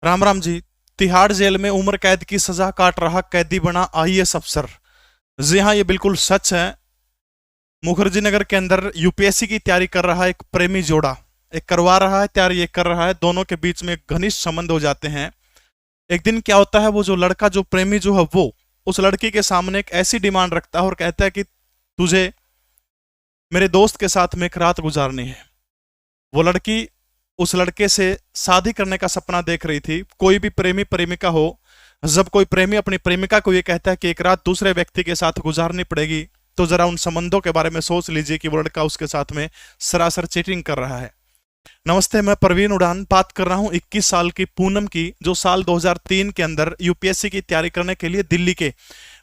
Ram Ram ji. Tihar jail में उम्र कैद की सजा काट रहा कैदी बना आईएएस अफसर। जी हाँ, ये बिल्कुल सच है। मुखर्जी नगर के अंदर यूपीएससी की तैयारी कर रहा एक प्रेमी जोड़ा, एक करवा रहा है तैयारी, एक कर रहा है, दोनों के बीच में घनिष्ठ संबंध हो जाते हैं। एक दिन क्या होता है, वो जो लड़का, जो प्रेमी जो है, वो उस लड़की के सामने एक ऐसी डिमांड रखता है और कहता है कि तुझे मेरे दोस्त के साथ में एक रात गुजारनी है। वो लड़की उस लड़के से शादी करने का सपना देख रही थी। कोई भी प्रेमी प्रेमिका हो, जब कोई प्रेमी अपनी प्रेमिका को ये कहता है कि एक रात दूसरे व्यक्ति के साथ गुजारनी पड़ेगी, तो जरा उन संबंधों के बारे में सोच लीजिए कि वो लड़का उसके साथ में सरासर चीटिंग कर रहा है। नमस्ते, मैं परवीन उड़ान बात कर रहा हूं 21 साल की पूनम की, जो साल 2003 के अंदर यूपीएससी की तैयारी करने के लिए दिल्ली के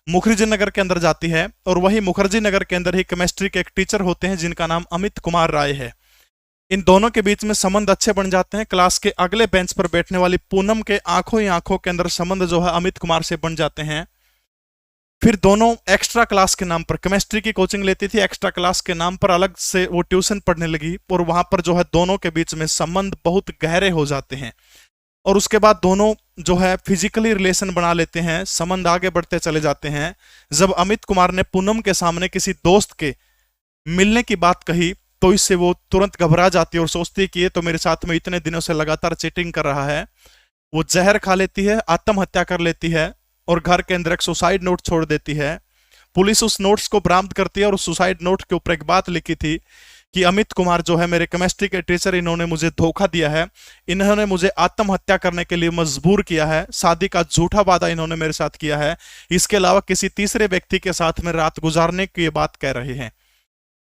मुखर्जी नगर के अंदर जाती है। और वही मुखर्जी नगर के अंदर ही केमिस्ट्री के एक टीचर होते हैं जिनका नाम अमित कुमार राय है। इन दोनों के बीच में संबंध अच्छे बन जाते हैं। क्लास के अगले बेंच पर बैठने वाली पूनम के आंखों ही आंखों के अंदर संबंध जो है अमित कुमार से बन जाते हैं। फिर दोनों एक्स्ट्रा क्लास के नाम पर, केमिस्ट्री की कोचिंग लेती थी, एक्स्ट्रा क्लास के नाम पर अलग से वो ट्यूशन पढ़ने लगी, और वहां पर जो है दोनों के बीच में संबंध बहुत गहरे हो जाते हैं। और उसके बाद दोनों जो है फिजिकली रिलेशन बना लेते हैं, संबंध आगे बढ़ते चले जाते हैं। जब अमित कुमार ने पूनम के सामने किसी दोस्त के मिलने की बात कही, तो इससे वो तुरंत घबरा जाती है और सोचती है कि ये तो मेरे साथ में इतने दिनों से लगातार चीटिंग कर रहा है। वो जहर खा लेती है, आत्महत्या कर लेती है और घर के अंदर एक सुसाइड नोट छोड़ देती है। पुलिस उस नोट्स को बरामद करती है और उस सुसाइड नोट के ऊपर एक बात लिखी थी कि अमित कुमार जो है मेरे केमिस्ट्री के टीचर, इन्होंने मुझे धोखा दिया है, इन्होंने मुझे आत्महत्या करने के लिए मजबूर किया है, शादी का झूठा वादा इन्होंने मेरे साथ किया है, इसके अलावा किसी तीसरे व्यक्ति के साथ में रात गुजारने की ये बात कह रहे हैं।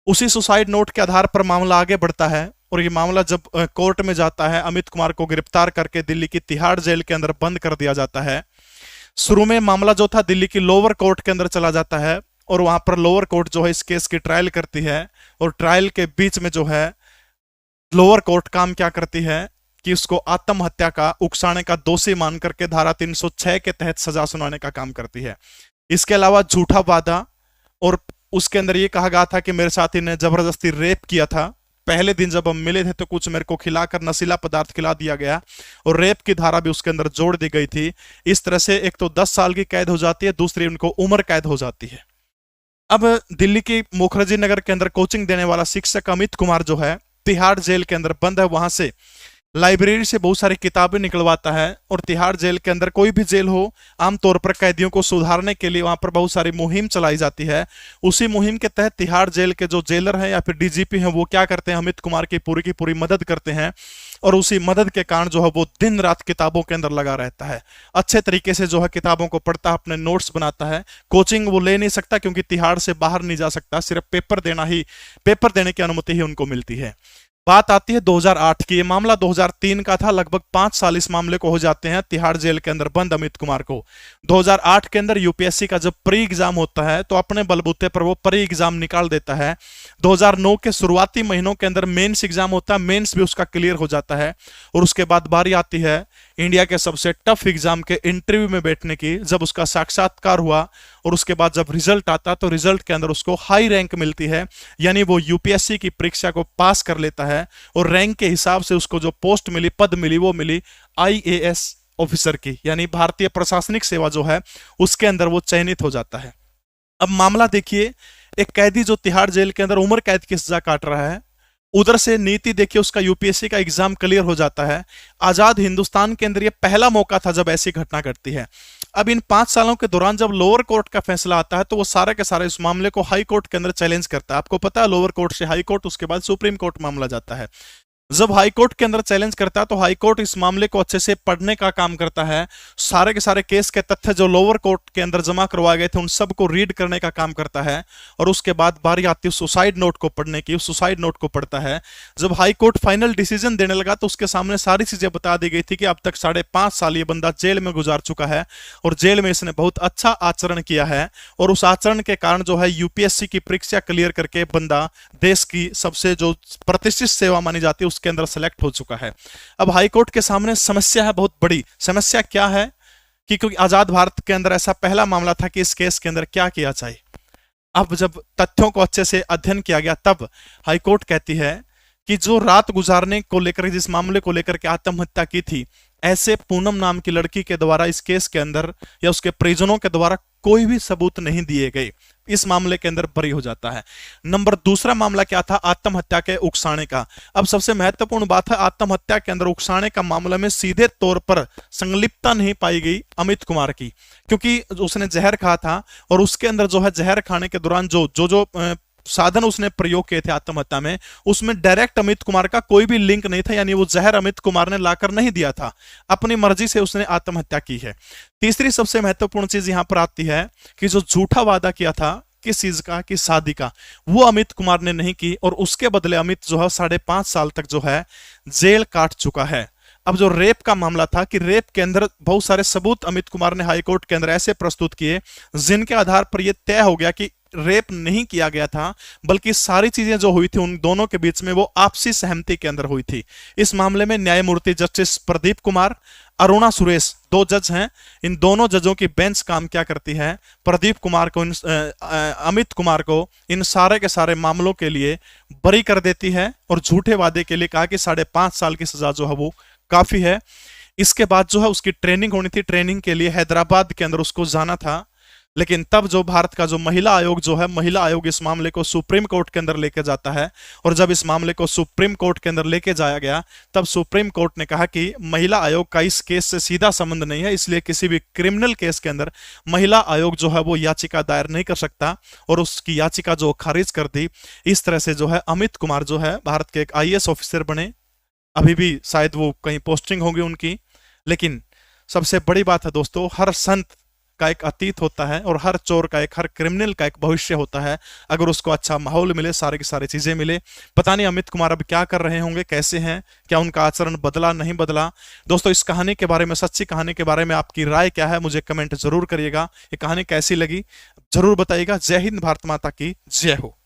उसी सुसाइड नोट के आधार पर मामला आगे बढ़ता है और ये मामला जब कोर्ट में जाता है, अमित कुमार को गिरफ्तार करके दिल्ली की तिहाड़ जेल के अंदर बंद कर दिया जाता है। शुरू में मामला जो था दिल्ली की लोअर कोर्ट के अंदर चला जाता है और वहां पर लोअर कोर्ट जो है इस केस की ट्रायल करती है। और ट्रायल के बीच में जो है लोअर कोर्ट काम क्या करती है कि उसको आत्महत्या का, उकसाने का दोषी मान करके धारा 306 के तहत सजा सुनाने का काम करती है। इसके अलावा झूठा वादा, और उसके अंदर ये कहा गया था कि मेरे साथ इन्हें जबरदस्ती रेप किया था, पहले दिन जब हम मिले थे तो कुछ मेरे को खिलाकर नशीला पदार्थ खिला दिया गया, और रेप की धारा भी उसके अंदर जोड़ दी गई थी। इस तरह से एक तो 10 साल की कैद हो जाती है, दूसरी उनको उम्र कैद हो जाती है। अब दिल्ली की मुखर्जी नगर के अंदर कोचिंग देने वाला शिक्षक अमित कुमार जो है तिहाड़ जेल के अंदर बंद है, वहां से लाइब्रेरी से बहुत सारी किताबें निकलवाता है। और तिहाड़ जेल के अंदर, कोई भी जेल हो, आमतौर पर कैदियों को सुधारने के लिए वहां पर बहुत सारी मुहिम चलाई जाती है। उसी मुहिम के तहत तिहाड़ जेल के जो जेलर हैं या फिर डीजीपी हैं, वो क्या करते हैं, अमित कुमार की पूरी मदद करते हैं। और उसी मदद के कारण जो है वो दिन रात किताबों के अंदर लगा रहता है, अच्छे तरीके से जो है किताबों को पढ़ता है, अपने नोट्स बनाता है। कोचिंग वो ले नहीं सकता क्योंकि तिहाड़ से बाहर नहीं जा सकता, सिर्फ पेपर देने की अनुमति ही उनको मिलती है। बात आती है 2008 की। ये मामला 2003 का था, लगभग 5 साल इस मामले को हो जाते हैं तिहाड़ जेल के अंदर बंद अमित कुमार को। 2008 के अंदर यूपीएससी का जब प्री एग्जाम होता है तो अपने बलबूते पर वो प्री एग्जाम निकाल देता है। 2009 के शुरुआती महीनों के अंदर मेंस एग्जाम होता है, मेंस भी उसका क्लियर हो जाता है। और उसके बाद बारी आती है इंडिया के सबसे टफ एग्जाम के इंटरव्यू में बैठने की, जब उसका साक्षात्कार हुआ और उसके बाद जब रिजल्ट आता तो रिजल्ट के अंदर उसको हाई रैंक मिलती है, यानी वो यूपीएससी की परीक्षा को पास कर लेता है। और रैंक के हिसाब से उसको जो पोस्ट मिली, पद मिली, वो मिली आईएएस ऑफिसर की, यानी भारतीय प्रशासनिक सेवा जो है उसके अंदर वो चयनित हो जाता है। अब मामला देखिए, एक कैदी जो तिहाड़ जेल के अंदर उम्र कैद की सजा काट रहा है, उधर से नीति देखिए, उसका यूपीएससी का एग्जाम क्लियर हो जाता है। आजाद हिंदुस्तान के अंदर यह पहला मौका था जब ऐसी घटना घटती है। अब इन 5 सालों के दौरान जब लोअर कोर्ट का फैसला आता है तो वो सारे के सारे इस मामले को हाई कोर्ट के अंदर चैलेंज करता है। आपको पता है, लोअर कोर्ट से हाई कोर्ट, उसके बाद सुप्रीम कोर्ट मामला जाता है। जब हाई कोर्ट के अंदर चैलेंज करता है तो हाई कोर्ट इस मामले को अच्छे से पढ़ने का काम करता है, सारे के सारे केस के तथ्य जो लोअर कोर्ट के अंदर जमा करवाए गए थे उन सबको रीड करने का काम करता है। और उसके बाद बारी आती है सुसाइड नोट को पढ़ने की, उस सुसाइड नोट को पढ़ता है। जब हाई कोर्ट फाइनल डिसीजन देने लगा तो उसके सामने सारी चीजें बता दी गई थी कि अब तक 5.5 साल ये बंदा जेल में गुजार चुका है और जेल में इसने बहुत अच्छा आचरण किया है, और उस आचरण के कारण जो है यूपीएससी की परीक्षा क्लियर करके बंदा देश की सबसे जो प्रतिष्ठित सेवा मानी जाती है उसके अंदर सेलेक्ट हो चुका है। अब हाईकोर्ट के सामने समस्या है, बहुत बड़ी समस्या। क्या है कि क्योंकि आजाद भारत के अंदर ऐसा पहला मामला था कि इस केस के अंदर क्या किया जाए। अब जब तथ्यों को अच्छे से अध्ययन किया गया तब हाईकोर्ट कहती है कि जो रात गुजारने को लेकर, जिस मामले को लेकर के आत्महत्या की थी, ऐसे पूनम नाम की लड़की के द्वारा इस केस के अंदर या उसके परिजनों के द्वारा कोई भी सबूत नहीं दिए गए, इस मामले के अंदर बरी हो जाता है। नंबर दूसरा मामला क्या था? आत्महत्या के उकसाने का। अब सबसे महत्वपूर्ण बात है, आत्महत्या के अंदर उकसाने का मामला में सीधे तौर पर संलिप्तता नहीं पाई गई अमित कुमार की, क्योंकि उसने जहर खाया था और उसके अंदर जो है जहर खाने के दौरान जो साधन उसने प्रयोग किए थे आत्महत्या में, उसमें डायरेक्ट अमित कुमार का कोई भी लिंक नहीं था, यानी वो जहर अमित कुमार ने लाकर नहीं दिया था, अपनी मर्जी से उसने आत्महत्या की है। तीसरी सबसे महत्वपूर्ण चीज यहां पर आती है कि जो झूठा वादा किया था किस चीज का, कि शादी का, वो अमित कुमार ने नहीं की और उसके बदले अमित जो है 5.5 साल तक जो है जेल काट चुका है। अब जो रेप का मामला था कि रेप के अंदर बहुत सारे सबूत अमित कुमार ने हाईकोर्ट के अंदर ऐसे प्रस्तुत किए जिनके आधार पर यह तय हो गया कि रेप नहीं किया गया था, बल्कि सारी चीजें जो हुई थी उन दोनों के बीच में वो आपसी सहमति के अंदर हुई थी। इस मामले में न्यायमूर्ति जस्टिस प्रदीप कुमार, अरुणा सुरेश 2 जज हैं। इन दोनों जजों की बेंच काम क्या करती है? प्रदीप कुमार को अमित कुमार को इन सारे के सारे मामलों के लिए बरी कर देती है और झूठे वादे के लिए कहा कि 5.5 साल की सजा जो है वो काफी है। इसके बाद जो है उसकी ट्रेनिंग होनी थी, ट्रेनिंग के लिए हैदराबाद के अंदर उसको जाना था, लेकिन तब जो भारत का जो महिला आयोग जो है, महिला आयोग इस मामले को सुप्रीम कोर्ट के अंदर लेके जाता है और जब इस मामले को सुप्रीम कोर्ट के अंदर लेके जाया गया तब सुप्रीम कोर्ट ने कहा कि महिला आयोग का इस केस से सीधा संबंध नहीं है, इसलिए किसी भी क्रिमिनल केस के अंदर महिला आयोग जो है वो याचिका दायर नहीं कर सकता और उसकी याचिका जो खारिज कर दी। इस तरह से जो है अमित कुमार जो है भारत के एक IAS ऑफिसर बने। अभी भी शायद वो कहीं पोस्टिंग होगी उनकी, लेकिन सबसे बड़ी बात है दोस्तों, हर संत का एक अतीत होता है और हर चोर का एक, हर क्रिमिनल का एक भविष्य होता है, अगर उसको अच्छा माहौल मिले, सारे की सारी चीजें मिले। पता नहीं अमित कुमार अब क्या कर रहे होंगे, कैसे हैं, क्या उनका आचरण बदला नहीं बदला। दोस्तों इस कहानी के बारे में, सच्ची कहानी के बारे में आपकी राय क्या है, मुझे कमेंट जरूर करिएगा। ये कहानी कैसी लगी जरूर बताइएगा। जय हिंद, भारत माता की जय हो।